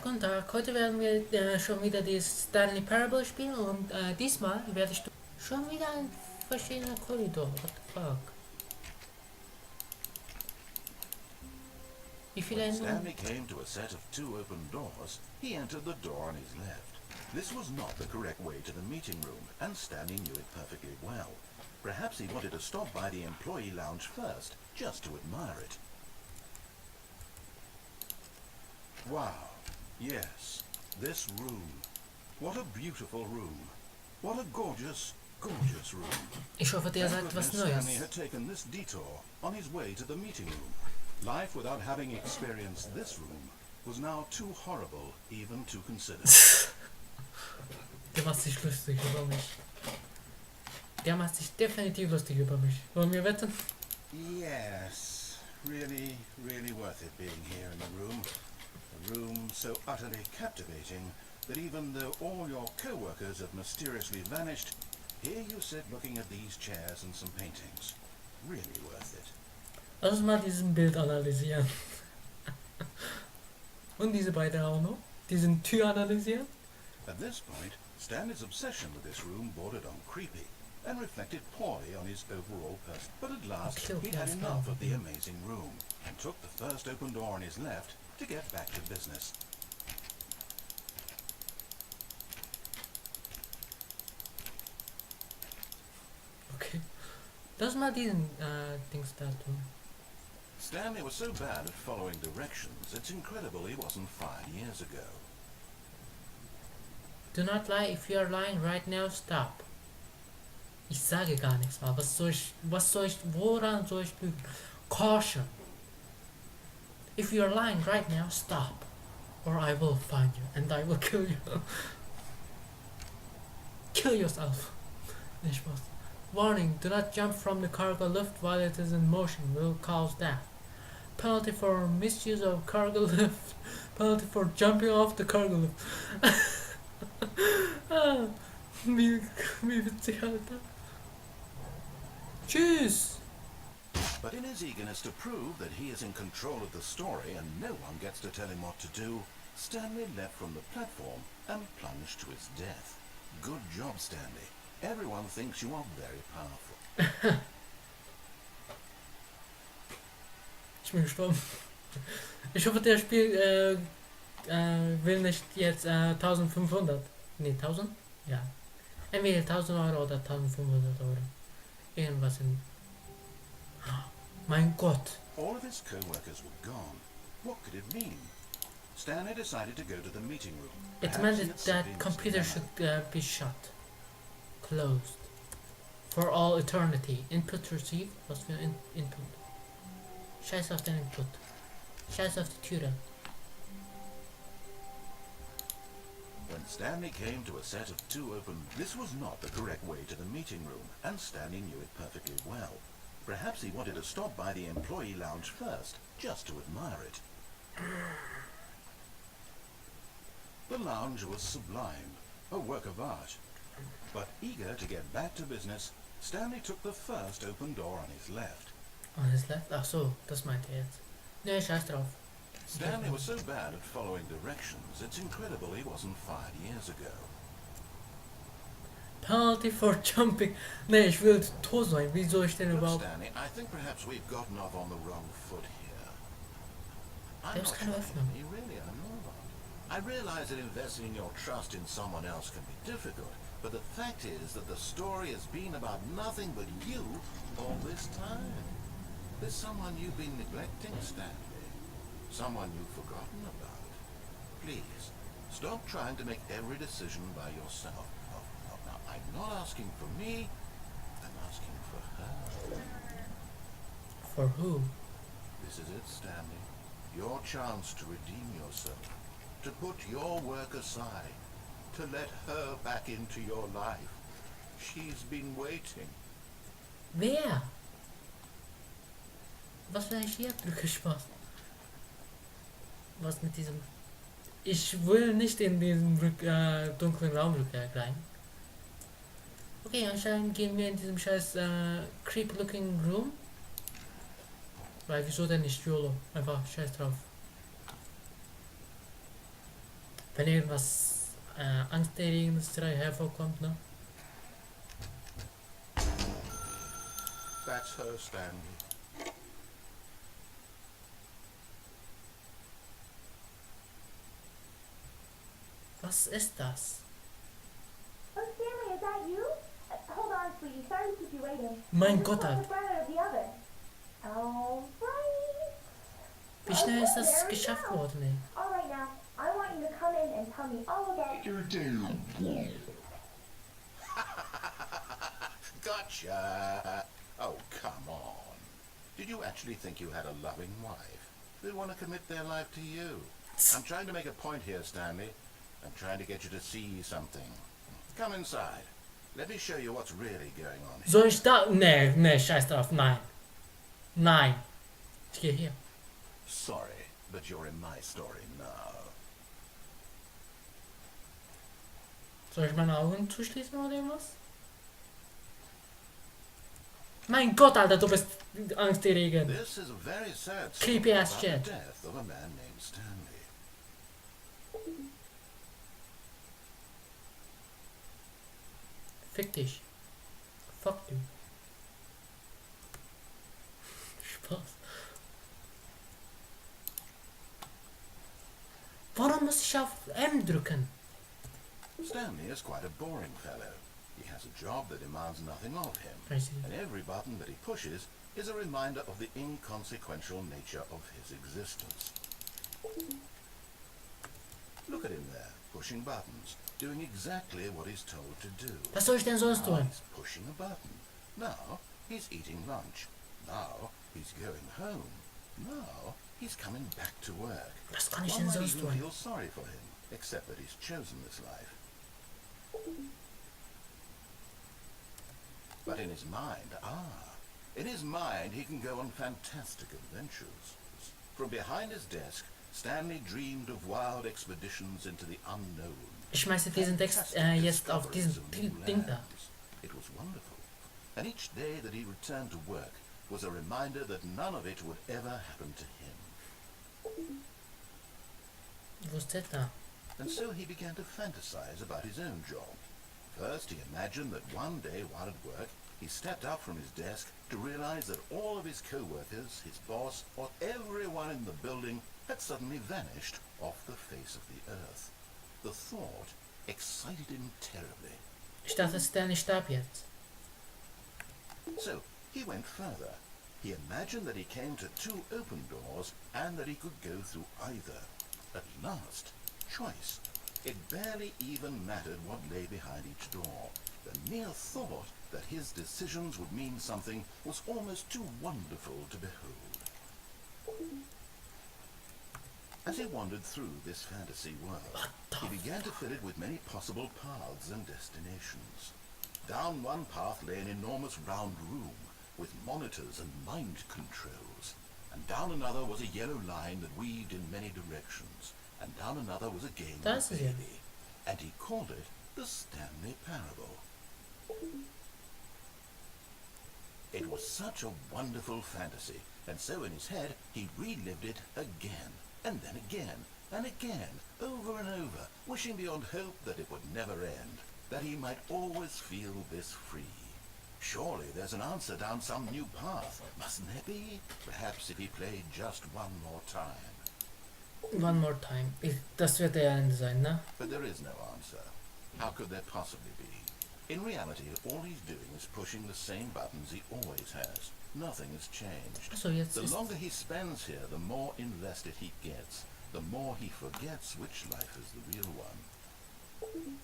Guten Tag, heute werden wir schon wieder die Stanley Parable spielen und diesmal werde ich schon wieder ein verschiedener Korridor. What the fuck? Wie viele When Änderungen? Stanley came to a set of two open doors, he entered the door on his left. This was not the correct way to the meeting room, and Stanley knew it perfectly well. Perhaps he wanted to stop by the employee lounge first, just to admire it. Wow, yes, this room. What a beautiful room. What a gorgeous, gorgeous room. Ich hoffe, der Thank sagt was goodness Neues. Stanley had taken this detour on his way to the meeting room. Life without having experienced this room was now too horrible even to consider. Der macht sich lustig über mich. Der macht sich definitiv lustig über mich. Wollen wir wetten? Yes, really, really worth it being here in the room. A room so utterly captivating that even though all your co-workers have mysteriously vanished, here you sit looking at these chairs and some paintings. Really worth it. Lass uns mal diesen Bild analysieren. Und diese beiden auch noch. Diesen Tür analysieren. At this point, Stanley's obsession with this room bordered on creepy and reflected poorly on his overall person. But at last, he had enough of the amazing room and took the first open door on his left to get back to business. Okay. Lass mal diesen Dings da tun. Stanley was so bad at following directions, it's incredible he wasn't fired years ago. Do not lie. If you are lying right now, stop. Ich sage gar nichts mal. Woran soll ich lügen? Caution. If you are lying right now, stop. Or I will find you and I will kill you. Kill yourself. Nicht Spaß. Warning, do not jump from the cargo lift while it is in motion. Will cause death. Penalty for misuse of cargo lift. Penalty for jumping off the cargo lift. Wie witzig, Alter. Tschüss! But in his eagerness to prove that he is in control of the story and no one gets to tell him what to do, Stanley leapt from the platform and plunged to his death. Good job, Stanley. Everyone thinks you are very powerful. Ich bin gestorben. Ich hoffe, der Spiel will nicht jetzt 1500. Ne, 1000? Ja. Entweder 1000 Euro oder 1500 Euro. Irgendwas in... Mein Gott. All of his co-workers were gone. What could it mean? Stanley decided to go to the meeting room. It Perhaps meant he had that something computer to should be shut. Closed. For all eternity. Input received. Was für Input? Scheiß auf den Input. Scheiß auf die Türe. When Stanley came to a set of two open, this was not the correct way to the meeting room, and Stanley knew it perfectly well. Perhaps he wanted to stop by the employee lounge first, just to admire it. The lounge was sublime, a work of art. But eager to get back to business, Stanley took the first open door on his left. On his left? Ach so, das meinte er jetzt. Ne, scheiß drauf. Stanley was so bad at following directions, it's incredible he wasn't fired years ago. Penalty for jumping. Ne, ich will tot sein. Wie soll ich denn Look, überhaupt... Stanley, I think perhaps we've gotten off on the wrong foot here. I'm There's not kind of sure you really are not. I realize that investing your trust in someone else can be difficult, but the fact is that the story has been about nothing but you all this time. There's someone you've been neglecting, Stanley. Someone you've forgotten about. Please, stop trying to make every decision by yourself. Now, I'm not asking for me, I'm asking for her. For who? This is it, Stanley. Your chance to redeem yourself. To put your work aside. To let her back into your life. She's been waiting. Wer? Was will ich hier drücke? Spaß. Was mit diesem... Ich will nicht in diesen dunklen Raum rein. Okay, anscheinend gehen wir in diesem scheiß creep-looking room. Weil wieso denn nicht YOLO? Einfach scheiß drauf. Wenn irgendwas Angsterregendes hervorkommt, ne? That's her, Stanley. Was ist das? Oh, Stanley, is that you? Hold on, sweetie. Sorry to keep you waiting. Mein I just Gott, want Alter. the front of the oven. All right. Wie schnell ist Okay, das there we geschafft go. worden, ey? All right, now, I want you to come in and tell me all about your day. Gotcha! Oh, come on. Did you actually think you had a loving wife? They want to commit their life to you. I'm trying to make a point here, Stanley. I'm trying to get you to see something. Come inside. Let me show you what's really going on here. Soll ich da? Nee, scheiß drauf, nein. Nein. Ich gehe hier. Sorry, but you're in my story now. Soll ich meine Augen zuschließen oder irgendwas? Mein Gott, Alter, du bist angsterregend. This is a very sad Creepy story ass about shit. the death of a man named Stanley. Fick dich. Fuck you. Spaß. Warum muss ich auf M drücken? Stanley is quite a boring fellow. He has a job that demands nothing of him, I see. and every button that he pushes is a reminder of the inconsequential nature of his existence. Look at him there, pushing buttons, doing exactly what he's told to do. Was soll ich denn sonst Now tun? he's pushing a button. Now he's eating lunch. Now he's going home. Now he's coming back to work. Was kann ich One denn might sonst even tun? feel sorry for him, except that he's chosen this life. But in his mind, he can go on fantastic adventures. From behind his desk, Stanley dreamed of wild expeditions into the unknown. Ich schmeiße diesen Text Fantastic jetzt auf diesen discoveries of new Ding da. lands. It was wonderful. And each day that he returned to work was a reminder that none of it would ever happen to him. Wo ist das da? And so he began to fantasize about his own job. First, he imagined that one day while at work, he stepped up from his desk to realize that all of his co-workers, his boss, or everyone in the building had suddenly vanished off the face of the earth. The thought excited him terribly. Ich dachte, Stanley starb jetzt. So he went further. He imagined that he came to two open doors and that he could go through either. At last, choice. It barely even mattered what lay behind each door. The mere thought that his decisions would mean something was almost too wonderful to behold. As he wandered through this fantasy world, he began to fill it with many possible paths and destinations. Down one path lay an enormous round room with monitors and mind controls, and down another was a yellow line that weaved in many directions, and down another was a game Das with ist ja. baby, and he called it the Stanley Parable. It was such a wonderful fantasy, and so in his head he relived it again, and then again, and again, over and over, wishing beyond hope that it would never end, that he might always feel this free. Surely there's an answer down some new path, mustn't there be? Perhaps if he played just one more time. One more time. Das wird der Ende sein, ne? But there is no answer. How could there possibly be? In reality, all he's doing is pushing the same buttons he always has. Nothing has changed. Achso, jetzt The ist... longer he spends here, the more invested he gets. The more he forgets which life is the real one.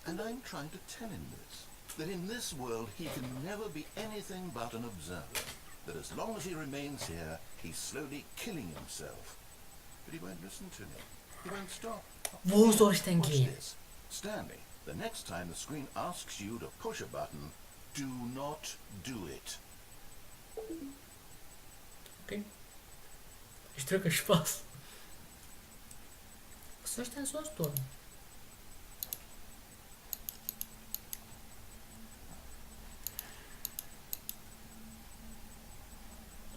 And I'm trying to tell him this. That in this world he can never be anything but an observer. That as long as he remains here, he's slowly killing himself. But he won't listen to me. He won't stop. Wo soll ich denn Watch gehen? this. Stanley, the next time the screen asks you to push a button, do not do it. Okay. Ich drücke Spaß. Was soll ich denn sonst tun?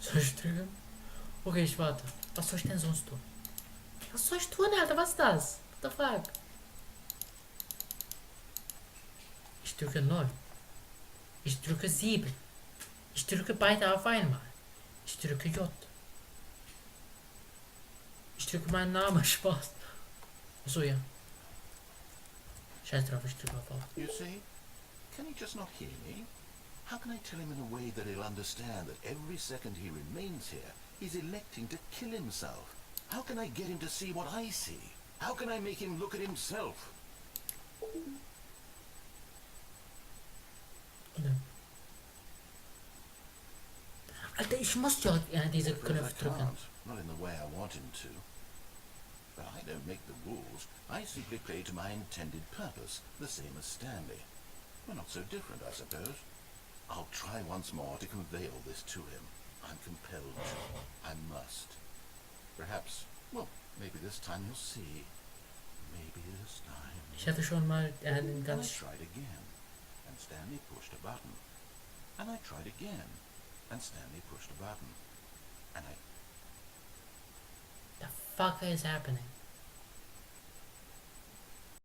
Soll ich drücken? Okay, ich warte. Was soll ich denn sonst tun? Was soll ich tun, Alter? Was ist das? What the fuck? Ich drücke 0. Ich drücke 7. Ich drücke beide auf einmal. Ich drücke J. Ich drücke meinen Namen. Spaß. Achso, ja. Scheiß drauf, ich drücke auf. You see? Can he just not hear me? How can I tell him in a way that he'll understand that every second he remains here, he's electing to kill himself? How can I get him to see what I see? How can I make him look at himself? Alter, ich muss ja diese Because I Knöpfe drücken. can't, not in the way I want him to. But I don't make the rules. I simply play to my intended purpose, the same as Stanley. We're not so different, I suppose. I'll try once more to convey all this to him. I'm compelled to. I must. Perhaps, well, maybe this time he'll see. Maybe this time. Ich hatte schon mal den And I ganz... tried again, and Stanley pushed a button. And I tried again, and Stanley pushed a button. And I The fuck is happening?